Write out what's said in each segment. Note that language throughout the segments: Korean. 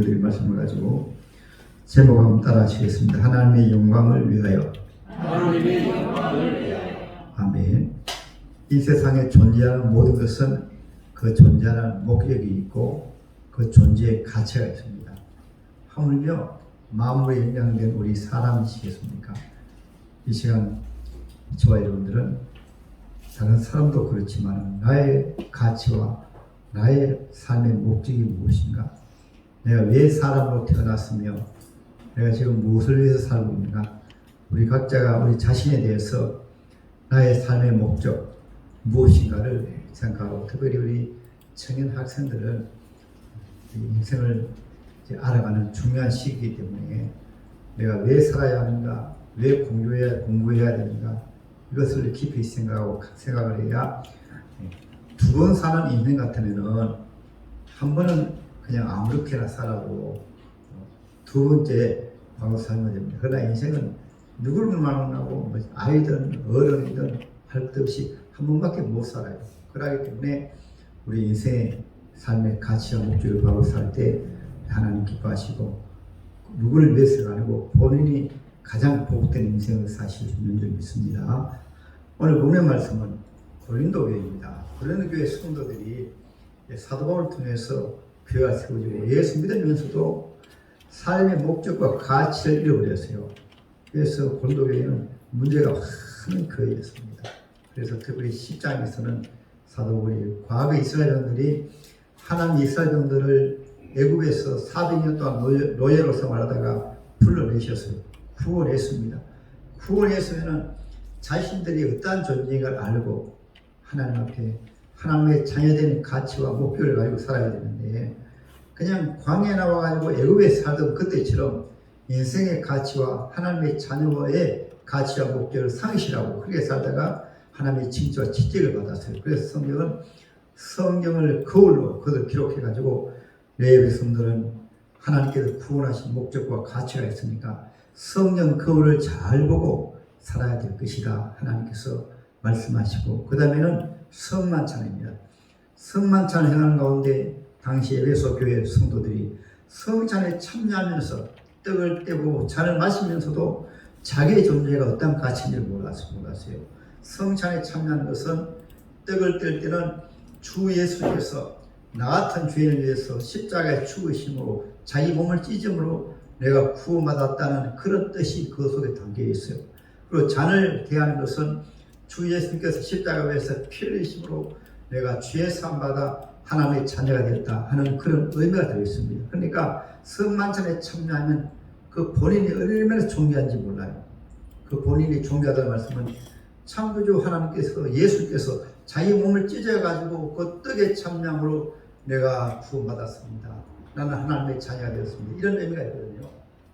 공유드릴 말씀을 가지고 제목 한번 따라 하시겠습니다. 하나님의 영광을 위하여. 하나님의 영광을 위하여. 아멘. 이 세상에 존재하는 모든 것은 그 존재하는 목적이 있고 그 존재의 가치가 있습니다. 하물며 만물에 영향된 우리 사람이시겠습니까? 이 시간 저와 여러분들은 다른 사람도 그렇지만 나의 가치와 나의 삶의 목적이 무엇인가? 내가 왜 사람으로 태어났으며 내가 지금 무엇을 위해서 살고 있는가? 우리 각자가 우리 자신에 대해서 나의 삶의 목적 무엇인가를 생각하고, 특별히 우리 청년 학생들은 인생을 이제 알아가는 중요한 시기이기 때문에 내가 왜 살아야 하는가, 왜 공부해야 되는가, 이것을 깊이 생각을 해야, 두 번 사는 인생 같으면은 한 번은 그냥 아무렇게나 살아도 두 번째 바로 살면 됩니다. 그러나 인생은 누구를 만나고 아이든 어른이든 할 것 없이 한 번밖에 못 살아요. 그렇기 때문에 우리 인생의 삶의 가치와 목적을 바로 살 때 하나님 기뻐하시고, 누구를 위해서가 아니고 본인이 가장 복된 인생을 사실 수 있는 줄 믿습니다. 오늘 본문 말씀은 고린도 교회입니다. 고린도 교회 성도들이 사도 바울을 통해서 교회가 세워지고 예수 믿으면서도 삶의 목적과 가치를 잃어버렸어요. 그래서 고린도 교회는 문제가 많은 교회였습니다. 그래서 특별히 10장에서는 사도 바울이 과거 이스라엘인들이 하나님 이스라엘인들을 애굽에서 400년 동안 노예로 생활하다가 불러내셨어요. 구원했습니다. 구원했으면 자신들이 어떠한 존재인가를 알고 하나님 앞에 하나님의 자녀된 가치와 목표를 가지고 살아야 되는데, 그냥 광야에 나와가지고 애굽에 살던 그때처럼 인생의 가치와 하나님의 자녀의 가치와 목표를 상실하고 그렇게 살다가 하나님의 칭찬과 지적을 받았어요. 그래서 성경을 거울로 그것을 기록해가지고 레위 백성들은 하나님께서 구원하신 목적과 가치가 있으니까 성경 거울을 잘 보고 살아야 될 것이다 하나님께서 말씀하시고, 그 다음에는 성만찬입니다. 성만찬을 행하는 가운데 당시 에베소 교회 성도들이 성찬에 참여하면서 떡을 떼고 잔을 마시면서도 자기의 존재가 어떤 가치인지를 몰랐어요. 성찬에 참여하는 것은 떡을 뗄 때는 주 예수께서 나 같은 죄인을 위해서 십자가에 죽으심으로 자기 몸을 찢음으로 내가 구원받았다는 그런 뜻이 그 속에 담겨 있어요. 그리고 잔을 대하는 것은 주 예수께서 십자가에서 피를 흘리심으로 내가 죄 사함 받아 하나님의 자녀가 되었다 하는 그런 의미가 되어 있습니다. 그러니까 성만찬에 참여하면 그 본인이 얼마나 존귀한지 몰라요. 그 본인이 존귀하다는 말씀은 창조주 하나님께서 예수께서 자기 몸을 찢어가지고 그 떡에 참여함으로 내가 구원받았습니다. 나는 하나님의 자녀가 되었습니다. 이런 의미가 있거든요.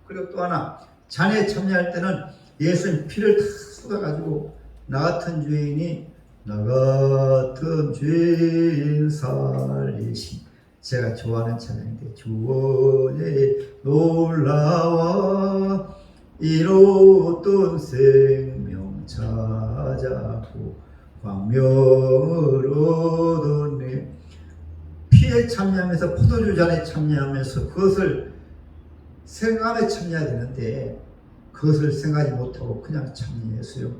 그리고 또 하나, 잔에 참여할 때는 예수님 피를 다 쏟아가지고 나 같은 죄인이 나 같은 죄인 살리신, 제가 좋아하는 찬양인데 주의 놀라와 이로웠던 생명 찾았고 광명을 얻었네. 피에 참여하면서 포도주 잔에 참여하면서 그것을 생각에 참여해야 되는데 그것을 생각하지 못하고 그냥 참여했어요.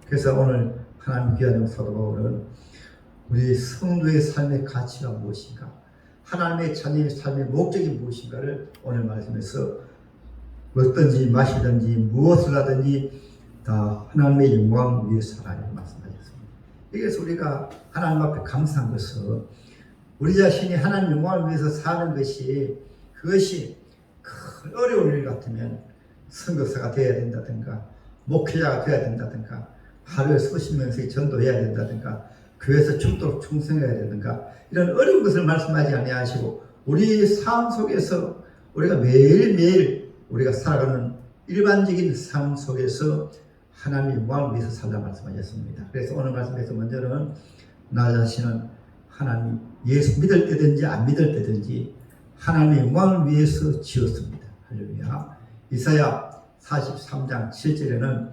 그래서 오늘 하나님 귀한 사도 바울은 우리 성도의 삶의 가치가 무엇인가, 하나님의 자녀의 삶의 목적이 무엇인가를 오늘 말씀에서 먹든지 마시든지 무엇을 하든지 다 하나님의 영광을 위해서 살아야 말씀하셨습니다. 그래서 우리가 하나님 앞에 감사한 것은 우리 자신이 하나님 영광을 위해서 사는 것이, 그것이 큰 어려운 일 같으면 선교사가 되어야 된다든가 목회자가 되어야 된다든가 하루에 수십 명씩 전도해야 된다든가 교회에서 죽도록 충성해야 된다든가 이런 어려운 것을 말씀하지 아니하시고, 우리 삶 속에서 우리가 매일매일 우리가 살아가는 일반적인 삶 속에서 하나님의 영광을 위해서 살라 말씀하셨습니다. 그래서 오늘 말씀에서 먼저는 나 자신은 하나님 예수 믿을 때든지 안 믿을 때든지 하나님의 영광을 위해서 지었습니다. 할렐루야. 이사야 43장 7절에는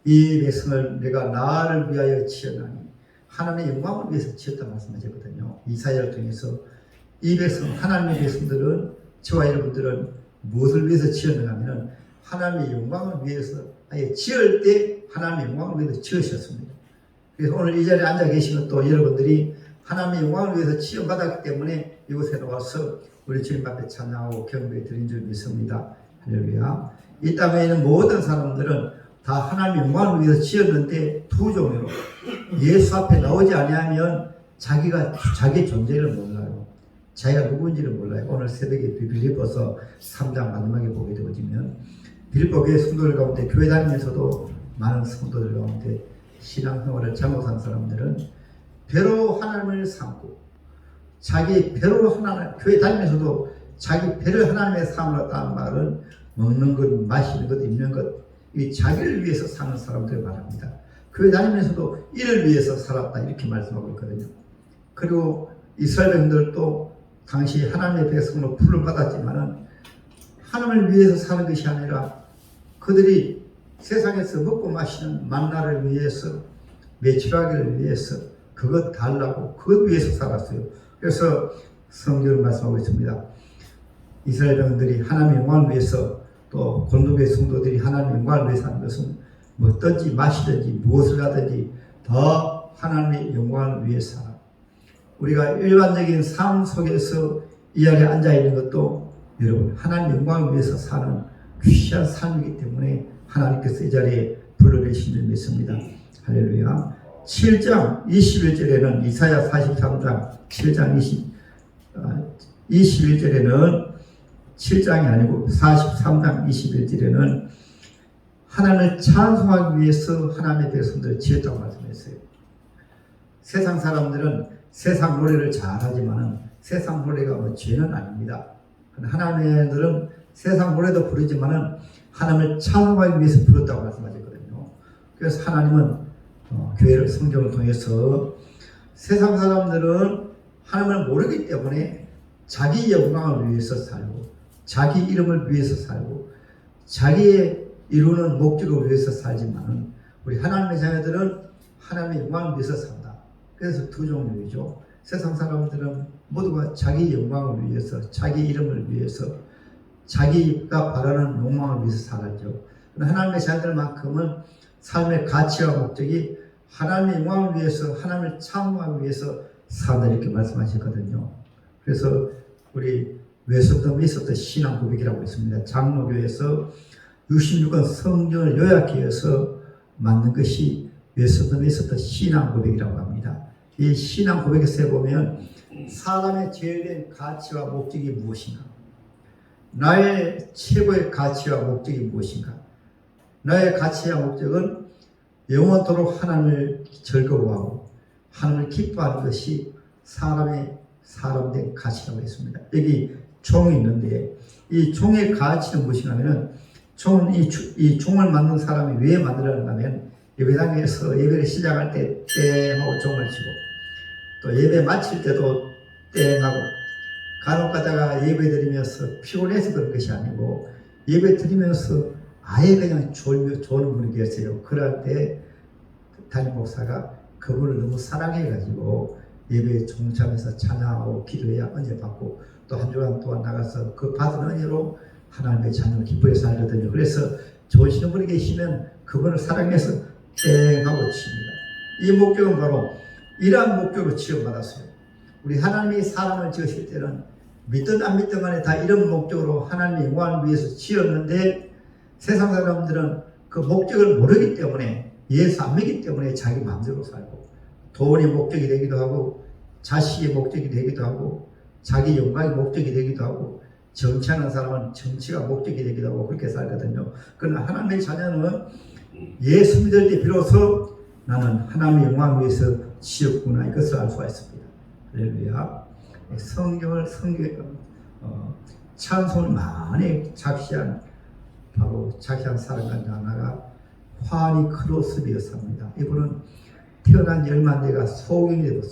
이 백성을 내가 나를 위하여 지었나니 하나님의 영광을 위해서 지었다 말씀하셨거든요. 이사야를 통해서 이 백성, 하나님의 백성들은 저와 여러분들은 무엇을 위해서 지었는가 하면 하나님의 영광을 위해서 아예 지을 때 하나님의 영광을 위해서 지으셨습니다. 그래서 오늘 이 자리에 앉아 계시는 또 여러분들이 하나님의 영광을 위해서 지원받았기 때문에 이곳에 나와서 우리 주님 앞에 찬양하고 경배 드린 줄 믿습니다. 할렐루야. 이 땅에 있는 모든 사람들은 다 하나님의 영광을 위해서 지었는데 두 종류로 예수 앞에 나오지 아니하면 자기 존재를 몰라요. 자기가 누구인지를 몰라요. 오늘 새벽에 빌립보서 3장 마지막에 보게 되어지면 빌립보 교회 성도들 가운데 교회 다니면서도 많은 성도들 가운데 신앙생활을 잘못한 사람들은 배로 하나님을 삼고 자기 배로 하나님 교회 다니면서도 자기 배를 하나님의 삶으로 따는 말은 먹는 것, 마시는 것, 입는 것, 이 자기를 위해서 사는 사람들을 말합니다. 교회 다니면서도 이를 위해서 살았다 이렇게 말씀하고 있거든요. 그리고 이스라엘 백성들도 당시 하나님의 백성으로 부름받았지만은 하나님을 위해서 사는 것이 아니라 그들이 세상에서 먹고 마시는 만나를 위해서 매출하기를 위해서 그것 달라고 그것 위해서 살았어요. 그래서 성경을 말씀하고 있습니다. 이스라엘 백성들이 하나님의 영광을 위해서 또 고린도교회 성도들이 하나님의 영광을 위해서 하는 것은 먹든지 마시든지 무엇을 하든지 더 하나님의 영광을 위해서 살아. 우리가 일반적인 삶 속에서 이 자리에 앉아있는 것도 여러분 하나님의 영광을 위해서 사는 귀한 삶이기 때문에 하나님께서 이 자리에 불러내신 줄 믿습니다. 할렐루야. 7장 21절에는 이사야 43장 7장 21절에는 7장이 아니고 43장 21절에는 하나님을 찬송하기 위해서 하나님의 백성들을 지었다고 말씀했어요. 세상 사람들은 세상 노래를 잘하지만 세상 노래가 뭐 죄는 아닙니다. 하나님들은 세상 노래도 부르지만 하나님을 찬송하기 위해서 불렀다고 말씀하셨거든요. 그래서 하나님은 교회를 성경을 통해서 세상 사람들은 하나님을 모르기 때문에 자기 영광을 위해서 살고 자기 이름을 위해서 살고 자기의 이루는 목적을 위해서 살지만 우리 하나님의 자녀들은 하나님의 영광을 위해서 산다. 그래서 두 종류이죠. 세상 사람들은 모두가 자기 영광을 위해서 자기 이름을 위해서 자기가 바라는 욕망을 위해서 살았죠. 하나님의 자녀들만큼은 삶의 가치와 목적이 하나님의 영광을 위해서 하나님을 찬송하기 위해서 산다 이렇게 말씀하셨거든요. 그래서 우리 외서덤에 있었던 신앙 고백이라고 있습니다. 장로교에서 66권 성경을 요약해서 만든 것이 외서덤에 있었던 신앙 고백이라고 합니다. 이 신앙 고백에서 보면 사람의 제일된 가치와 목적이 무엇인가? 나의 최고의 가치와 목적이 무엇인가? 나의 가치와 목적은 영원토록 하나님을 즐거워하고 하나님을 기뻐하는 것이 사람된 가치라고 했습니다. 여기 총이 있는데 이 총의 가치는 무엇인가 하면 총은 이 총을 만든 사람이 왜 만들었는가 하면 예배당에서 예배를 시작할 때 땡 하고 총을 치고 또 예배 마칠 때도 땡 하고 간혹 가다가 예배 드리면서 피곤해서 그런 것이 아니고 예배 드리면서 아예 그냥 졸는 분이 계세요. 그럴 때 담임 목사가 그분을 너무 사랑해가지고 예배에 종참해서 찬양하고 기도해야 은혜 받고 또 한 주간 동안 나가서 그 받은 은혜로 하나님의 자녀를 기쁘게 살거든요. 그래서 좋으시는 분이 계시면 그분을 사랑해서 땡 하고 칩니다. 이 목적은 바로 이러한 목적으로 지원받았어요. 우리 하나님이 사람을 지으실 때는 믿든 안 믿든 간에 다 이런 목적으로 하나님의 영광을 위해서 지었는데 세상 사람들은 그 목적을 모르기 때문에 예수 안 믿기 때문에 자기 마음대로 살고 돈이 목적이 되기도 하고 자식의 목적이 되기도 하고 자기 영광이 목적이 되기도 하고 정치하는 사람은 정치가 목적이 되기도 하고 그렇게 살거든요. 그러나 하나님의 자녀는 예수 믿을 때 비로소 나는 하나님의 영광을 위해서 지었구나 이것을 알 수가 있습니다. 할렐루야. 성경을 찬송을 많이 작시한 사람 중 하나가 화니 크로스비였습니다. 이분은 태어난 지 얼마 안 돼가 소경이 되고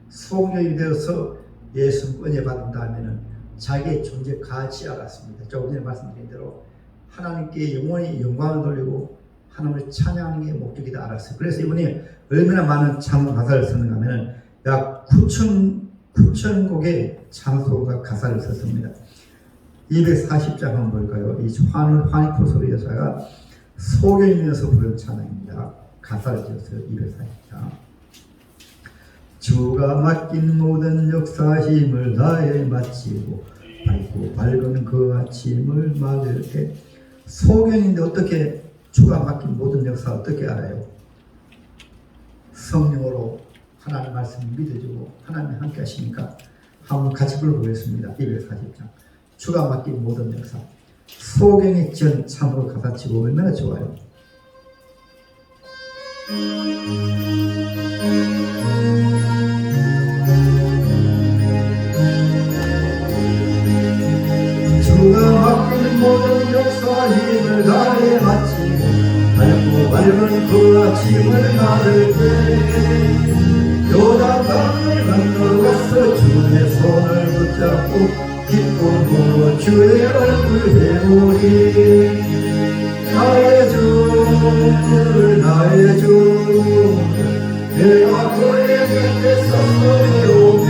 소경이 되어서 예수 은혜 받은 다음에는 자기의 존재 가치 알았습니다. 조금 전에 말씀드린 대로 하나님께 영원히 영광을 돌리고 하나님을 찬양하는 게 목적이다 알았어요. 그래서 이분이 얼마나 많은 찬송 가사를 썼는가 하면 약 9천 곡의 찬송과 가사를 썼습니다. 240장 한번 볼까요? 이 화니크로스 여사가 소경이면서 부른 찬양입니다. 가사를 지었어요. 240장. 주가 맡긴 모든 역사 힘을 다해 마치고 밝고 밝은 그 아침을 맞을 때, 소경인데 어떻게 주가 맡긴 모든 역사 어떻게 알아요? 성령으로 하나님 말씀을 믿어주고 하나님이 함께 하시니까. 한번 같이 불러보겠습니다. 240장. 주가 맡긴 모든 역사. 소경이 지은 참으로 가사치고 얼마나 좋아요. 주가 맡긴 모든 역사 힘을 다해 마치고 밝고 밝은 그 아침을 맞을 때, 요단강을 건너가서 주의 손을 붙잡고 기쁨으로 주의 얼굴 배우리. 나의 주 나의 주 내가 그의 곁에 서서 오며,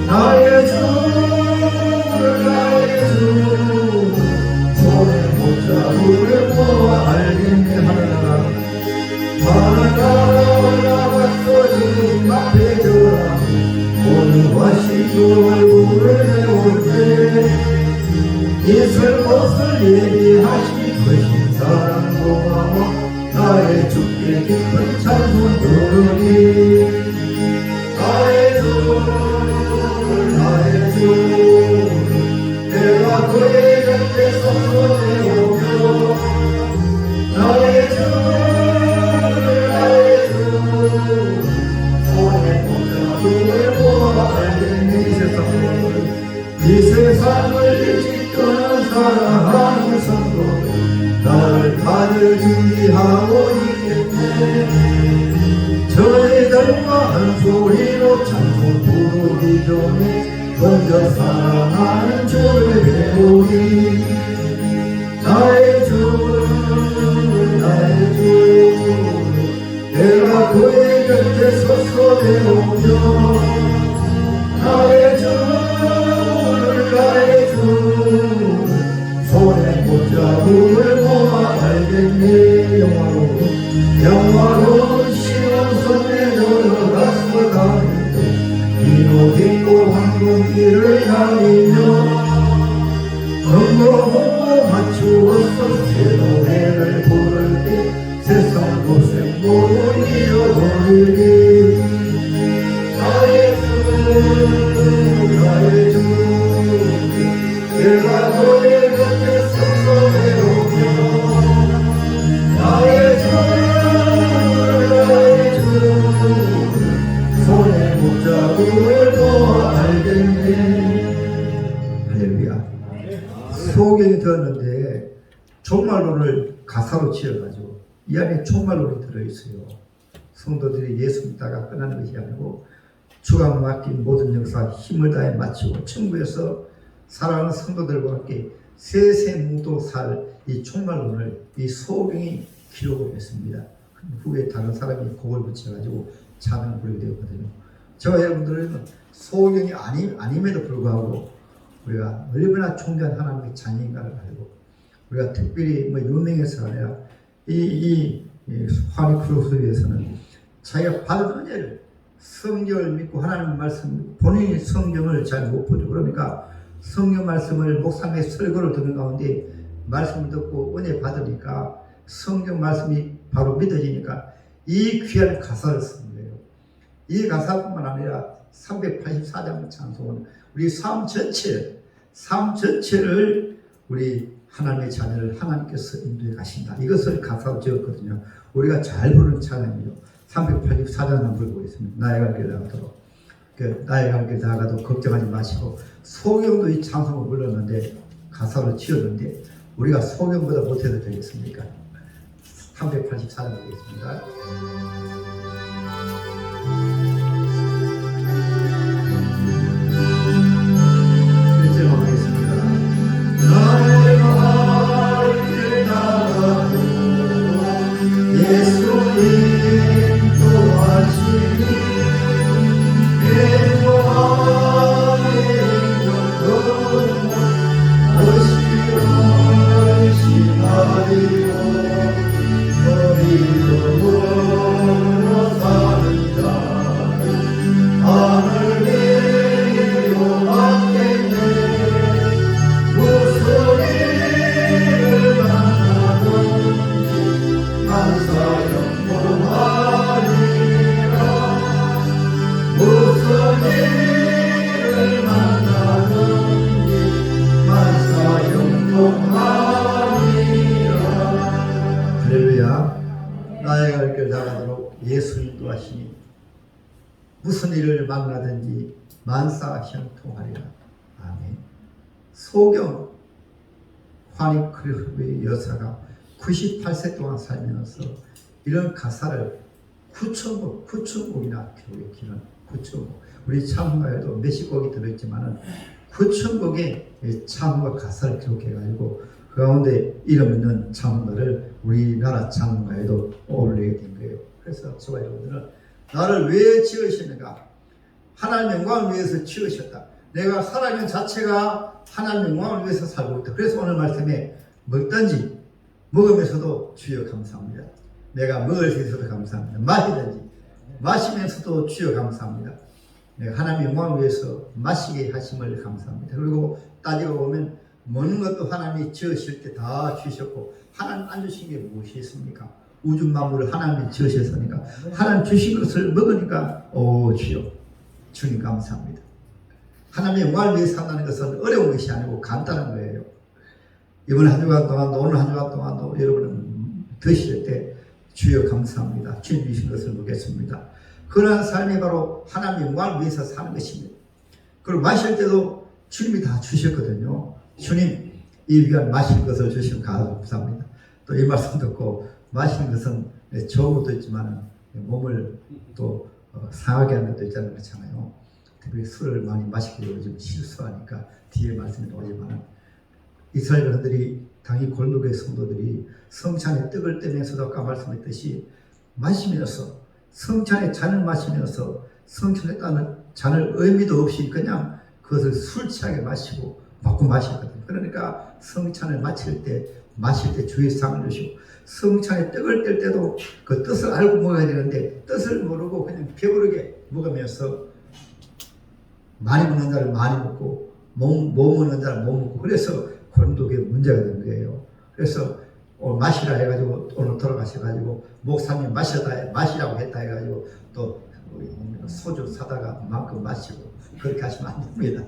나의 주 나의 주 손에 붙잡으려 모아 알겠네. 하늘나라 올라가서 주님 앞에 서라. 오늘 와시고 얼굴을 내올 때, 이슬 옷을 예비하시 크신 사랑 고마워 나의 주께 깊은 찬송 부르리. 나의 주 나의 주 내가 그의 곁에 서서 오며, 나의 주 나의 주 손에 붙잡고 보아 알겠네. 이 세상을 일찍 떠난 사랑하는 성도 나를 받을 준비하고 있겠네. 저희들과 한 소리로 찬송 부르기 전에 먼저 사랑하는 주를 배우리. 나의 주 나의 주 내가 그의 곁에 서서 배우며, 나의 주 나의 주 손에 붙잡음을 모아 알겠네. 영화로운 시온 섬에 들어가서 가는데 비로 딛고 황금길을 다니며, 흥거흥거 맞추어서 새 노래를 부를 때 세상 고생 모두 잊어버리리. 나의 주 나의 주 내가 너의 곁에 서서 배우며, 나의 주 나의 주 손에 붙잡음을 보아 알겠네. 할렐루야. 소경이 들었는데 종말론을 가사로 지어가지고 이 안에 종말론이 들어있어요. 성도들이 예수 믿다가 끝나는 것이 아니고 주가 맡긴 모든 역사 힘을 다해 마치고 천국에서 사랑하는 성도들과 함께 세세무도 살 이 종말론을 이 소경이 기록을 했습니다. 후에 다른 사람이 곡을 붙여가지고 찬양을 부르게 되었거든요. 저와 여러분들은 소경이 아님에도 불구하고 우리가 얼마나 존귀한 하나님의 자녀인가를 알고, 우리가 특별히 뭐 유명해서가 아니라 이 화니크로스에서는 자기가 받은 은혜를, 성경을 믿고 하나님 말씀, 본인이 성경을 잘 못 보죠. 그러니까 성경 말씀을 목사님의 설교를 듣는 가운데 말씀을 듣고 은혜 받으니까 성경 말씀이 바로 믿어지니까 이 귀한 가사를 쓰는 거예요. 이 가사뿐만 아니라 384장 찬송은 우리 삶 전체를 우리 하나님의 자녀를 하나님께서 인도해 가신다. 이것을 가사로 지었거든요. 우리가 잘 부르는 찬양이죠. 384장 한번 불러보겠습니다. 나의 갈 길 나가도록. 나의 갈 길 나가도 걱정하지 마시고. 소경도 이 찬송을 불렀는데 가사를 지었는데 우리가 소경보다 못해도 되겠습니까? 384장 보겠습니다. 예수님 도와주니 인도하시니 무슨 일을 만나든지 만사 형통하리라. 아멘. 소경 화니크리프의 여사가 98세 동안 살면서 이런 가사를 9,000곡이나 기록해 기는 9,000곡. 우리 찬송가에도 몇십 곡이 들어있지만은 9,000곡의 찬송가 가사를 기록해가지고 그 가운데 이름 있는 찬송가를 우리나라 찬송가에도 올리게 된 거예요. 그래서 저와 여러분들은 나를 왜 지으시는가? 하나님의 영광을 위해서 지으셨다. 내가 살아있는 자체가 하나님의 영광을 위해서 살고 있다. 그래서 오늘 말씀에 먹든지 먹으면서도 주여 감사합니다. 내가 먹을 수 있어서 감사합니다. 마시든지 마시면서도 주여 감사합니다. 내가 하나님의 영광을 위해서 마시게 하심을 감사합니다. 그리고 따지고 보면 먹는 것도 하나님이 지으실 때 다 주셨고 하나님 안 주신 게 무엇이 있습니까? 우주 만물을 하나님이 지으셨으니까 하나님 주신 것을 먹으니까 오 주여 주님 감사합니다. 하나님의 영광을 위해 산다는 것은 어려운 것이 아니고 간단한 거예요. 이번 한 주간 동안도 오늘 한 주간 동안도 여러분은 드실 때 주여 감사합니다. 주님 주신 것을 먹겠습니다. 그러한 삶이 바로 하나님의 영광을 위해서 사는 것입니다. 그리고 마실 때도 주님이 다 주셨거든요. 주님 이 위한 마실 것을 주시면 감사합니다. 또 이 말씀 듣고 마시는 것은 좋은 것도 있지만 몸을 또 상하게 하는 것도 있잖아요. 그렇잖아요. 특히 술을 많이 마시게 요즘 실수하니까 뒤에 말씀이 나오지만 이스라엘들이 당시 골목의 성도들이 성찬의 떡을 떼면서도 아까 말씀했듯이 마시면서 성찬의 잔을 마시면서 성찬에 따는 잔을 의미도 없이 그냥 그것을 술 취하게 마시고 바꿔 마셨거든요. 그러니까 성찬을 마실 때 주의 상을 주시고 성찬의 떡을 뗄 때도 그 뜻을 알고 먹어야 되는데 뜻을 모르고 그냥 배부르게 먹으면서 많이 먹는 자를 많이 먹고 못 먹는 자를 못 먹고 그래서 고린도교에 문제가 된 거예요. 그래서 마시라 해가지고 오늘 돌아가셔가지고 목사님 마시라고 했다 해가지고 또 소주 사다가 만큼 마시고 그렇게 하시면 안 됩니다.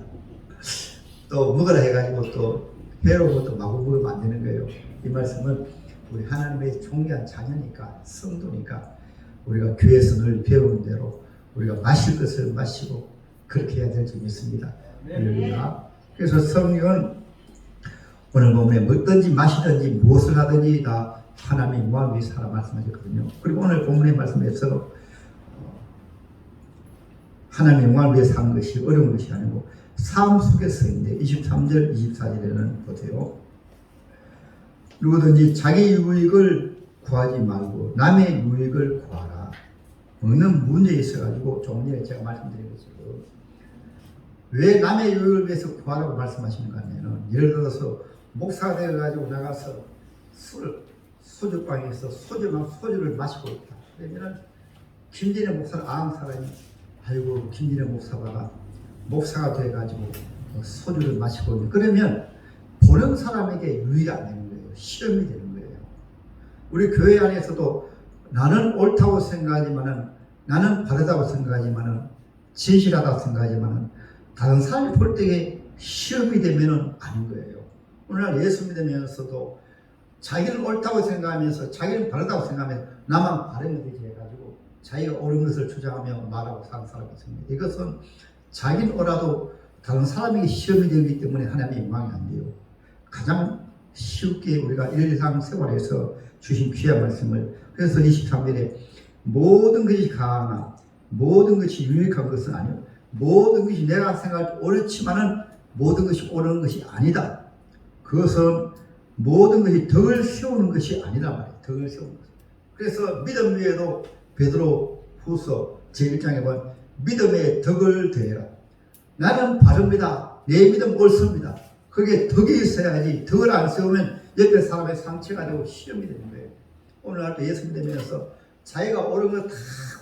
또 먹으라 해가지고 또 해로운 것도 마구 먹으면 안 되는 거예요. 이 말씀은 우리 하나님의 존귀한 자녀니까 성도니까 우리가 교회에서 늘 배우는 대로 우리가 마실 것을 마시고 그렇게 해야 될 줄 믿습니다. 그래서 성령은 오늘 본문에 먹든지 마시든지 무엇을 하든지 다 하나님의 영광을 위해서 하라 말씀하셨거든요. 그리고 오늘 본문의 말씀에서 하나님의 영광을 위해서 하는 것이 어려운 것이 아니고 삶 속에서 있는데 23절 24절에는 보세요. 누구든지 자기 유익을 구하지 말고 남의 유익을 구하라. 먹는 문제에 있어가지고 조금 전에 제가 말씀드린 것처럼 왜 남의 유익을 위해서 구하라고 말씀하시는가 하면 예를 들어서 목사가 되어가지고 나가서 소주방에서 소주를 마시고 있다. 그러면 김진애 목사를 아는 사람이 아이고 김진애 목사가 목사가 돼가지고 소주를 마시고 있는 그러면 보는 사람에게 유익이 안 되는 거예요. 시험이 되는 거예요. 우리 교회 안에서도 나는 옳다고 생각하지만은 나는 바르다고 생각하지만은 진실하다고 생각하지만은 다른 사람이 볼 때에 시험이 되면은 아닌 거예요. 오늘날 예수 믿으면서도 자기는 옳다고 생각하면서 자기는 바르다고 생각하면서 나만 바르면 되지 해가지고 자기가 옳은 것을 주장하며 말하고 사는 사람이 있습니다. 이것은 자기는 옳아도 다른 사람에게 시험이 되기 때문에 하나님의 영광이 안 돼요. 가장 쉽게 우리가 일상 생활에서 주신 귀한 말씀을 그래서 23절에 모든 것이 가하나 모든 것이 유익한 것은 아니요 모든 것이 내가 생각할 때 옳지만은 모든 것이 옳은 것이 아니다. 그것은 모든 것이 덕을 세우는 것이 아니란 말이에요. 덕을 세우는 것. 그래서 믿음 위에도 베드로 후서 제1장에 보면 믿음의 덕을 더해라. 나는 바릅니다. 내 믿음 옳습니다. 그게 덕이 있어야지 덕을 안 세우면 옆에 사람의 상처가 되고 시험이 되는 거예요. 오늘날도 예수 믿으면서 자기가 옳은 거 다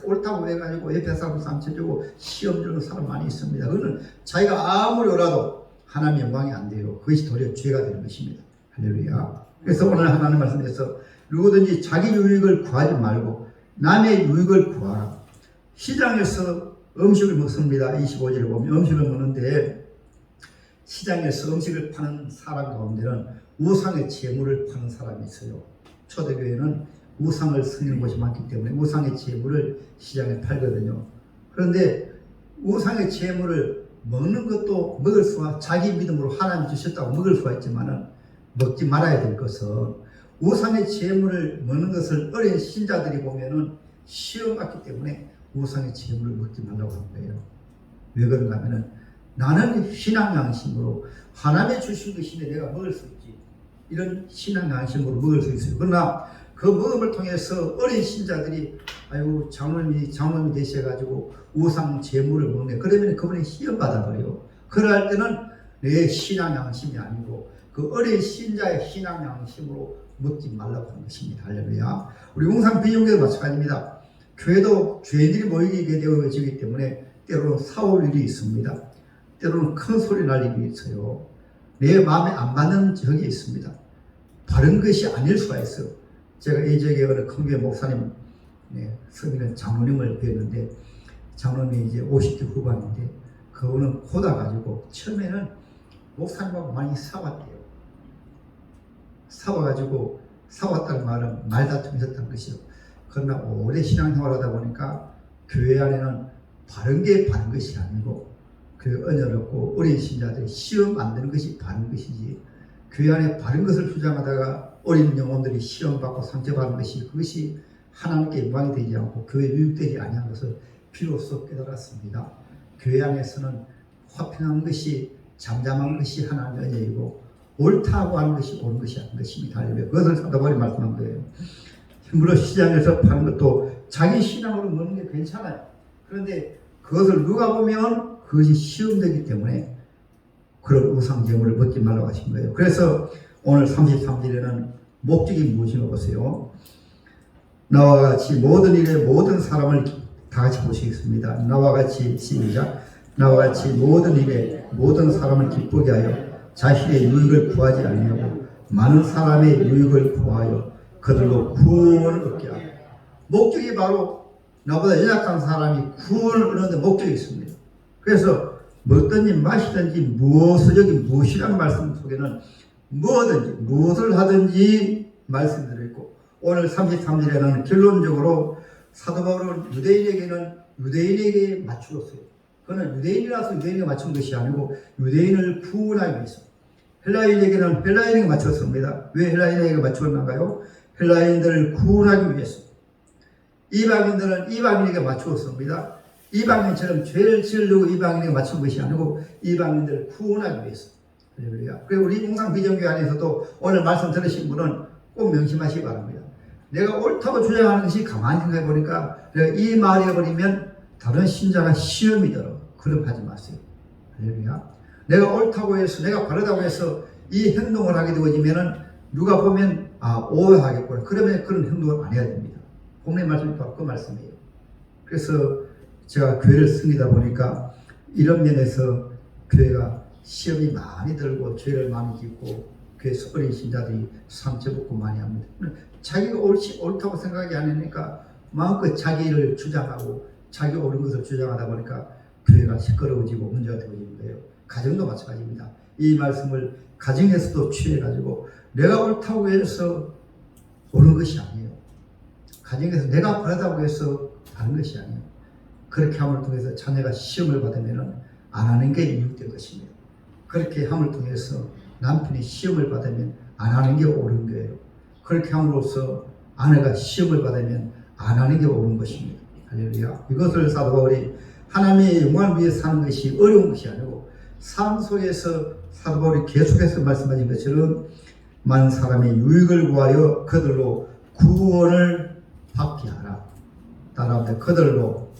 옳다고 해가지고 옆에 사람 상처 주고 시험 주는 사람 많이 있습니다. 그거는 자기가 아무리 옳아도 하나님의 영광이 안 돼요. 그것이 도리어 죄가 되는 것입니다. 할렐루야. 그래서 오늘 하나님 말씀에서 누구든지 자기 유익을 구하지 말고 남의 유익을 구하라. 시장에서 음식을 먹습니다. 25절에 보면 음식을 먹는데 시장에서 음식을 파는 사람 가운데는 우상의 재물을 파는 사람이 있어요. 초대교회는 우상을 섬기는 곳이 많기 때문에 우상의 재물을 시장에 팔거든요. 그런데 우상의 재물을 먹는 것도 먹을 수가, 자기 믿음으로 하나님 주셨다고 먹을 수가 있지만은 먹지 말아야 될 것은, 우상의 재물을 먹는 것을 어린 신자들이 보면은 시험 받기 때문에 우상의 재물을 먹지 말라고 하는 거예요. 왜 그런가 하면은, 나는 신앙 양심으로 하나님이 주신 것인데 내가 먹을 수 있지, 이런 신앙 양심으로 먹을 수 있어요. 그러나 그 먹음을 통해서 어린 신자들이 아이고 장로님이 되셔가지고 우상 재물을 먹네, 그러면 그분이 시험 받아버려요. 그럴 때는 내 신앙 양심이 아니고 그 어린 신자의 신앙 양심으로 먹지 말라고 하는 것입니다. 할렐루야. 우리 용산 비용교도 마찬가지입니다. 교회도 죄인들이 모이게 되어지기 때문에 때로는 싸울 일이 있습니다. 때로는 큰 소리 날 일이 있어요. 내 마음에 안 맞는 적이 있습니다. 바른 것이 아닐 수가 있어요. 제가 예전에 어느 큰 교회 목사님, 섬기는 장로님을 뵀는데, 장로님이 이제 50대 후반인데, 그분은 고다 가지고 처음에는 목사님하고 많이 싸웠대요. 싸워가지고, 싸웠다는 말은 말다툼이 있었던 것이요. 그러나 오래 신앙생활하다 보니까 교회 안에는 바른 게 바른 것이 아니고, 그 언어롭고 어린 신자들이 시험 안 되는 것이 바른 것이지, 교회 안에 바른 것을 주장하다가 어린 영혼들이 시험받고 상처받는 것이, 그것이 하나님께 영광이 되지 않고 교회 유익되지 아니한 것을 비로소 깨달았습니다. 교회 안에서는 화평한 것이, 잠잠한 것이 하나님의 은혜이고, 옳다고 하는 것이 옳은 것이 아닌 것입니다. 그것을 사도바울이 말씀한 거예요. 힘으로 시장에서 파는 것도 자기 신앙으로 먹는 게 괜찮아요. 그런데 그것을 누가 보면 그것이 시험되기 때문에 그런 우상 제물을 먹지 말라고 하신 거예요. 그래서 오늘 33절에는 목적이 무엇인가 보세요. 나와 같이 모든 일에 모든 사람을, 다 같이 보시겠습니다. 나와 같이, 시작. 나와 같이 모든 일에 모든 사람을 기쁘게 하여 자신의 유익을 구하지 아니하고 많은 사람의 유익을 구하여 그들로 구원을 얻게 하라. 목적이 바로 나보다 연약한 사람이 구원을 얻는 데 목적이 있습니다. 그래서 먹든지 마시든지 무엇이든 무엇이란 말씀 속에는 뭐든지 무엇을 하든지 말씀드렸고, 오늘 33절에는 결론적으로 사도 바울은 유대인에게 맞추었어요. 그는 유대인이라서 유대인에게 맞춘 것이 아니고 유대인을 구원하기 위해서, 헬라인에게는 헬라인에게 맞췄습니다. 왜 헬라인에게 맞추었는가요? 헬라인들을 구원하기 위해서. 이방인들은 이방인에게 맞추었습니다. 이방인처럼 죄를 지으려고 이방인에게 맞춘 것이 아니고 이방인들을 구원하기 위해서. 그리고 우리 용산 비전교회 안에서도 오늘 말씀 들으신 분은 꼭 명심하시기 바랍니다. 내가 옳다고 주장하는 것이 가만히 생각해 보니까 내가 이 말을 해버리면 다른 신자가 시험이 들어. 그럼 하지 마세요. 할렐루야. 내가 옳다고 해서, 내가 바르다고 해서 이 행동을 하게 되어지면은 누가 보면 오해하겠구나. 그러면 그런 행동을 안 해야 됩니다. 본문의 말씀이 바로 그 말씀이에요. 그래서 제가 교회를 섬기다 보니까 이런 면에서 교회가 시험이 많이 들고 죄를 많이 짓고 교회 어린 신자들이 상처받고 많이 합니다. 자기가 옳다고 생각이 아니니까 마음껏 자기를 주장하고 자기 옳은 것을 주장하다 보니까 교회가 시끄러워지고 문제가 되어지는 거예요. 가정도 마찬가지입니다. 이 말씀을 가정에서도 취해가지고 내가 옳다고 해서 옳은 것이 아니에요. 가정에서 내가 바르다고 해서 다른 것이 아니에요. 그렇게 함을 통해서 자녀가 시험을 받으면 안 하는 게 유익된 것입니다. 그렇게 함을 통해서 남편이 시험을 받으면 안 하는 게 옳은 거예요. 그렇게 함으로써 아내가 시험을 받으면 안 하는 게 옳은 것입니다. 할렐루야. 이것을 사도 바울이 하나님의 영광을 위해 사는 것이 어려운 것이 아니고 삶 속에서 사도 바울이 계속해서 말씀하신 것처럼 많은 사람의 유익을 구하여 그들로 구원을 받게 하라. 따라합니다. 그들로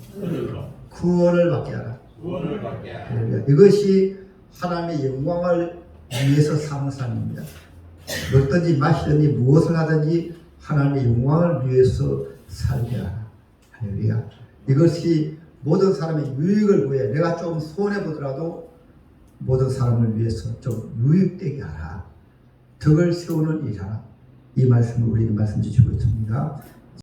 구원을 받게 하라. 할렐루야. 이것이 하나님의 영광을 위해서 사는 삶입니다. 먹든지 마시든지 무엇을 하든지 하나님의 영광을 위해서 살게 하라. 할렐루야. 이것이 모든 사람의 유익을 구해, 내가 좀 손해보더라도 모든 사람을 위해서 좀 유익되게 하라. 덕을 세우는 일하라. 이 말씀을 우리에게 말씀 주시고 있습니다.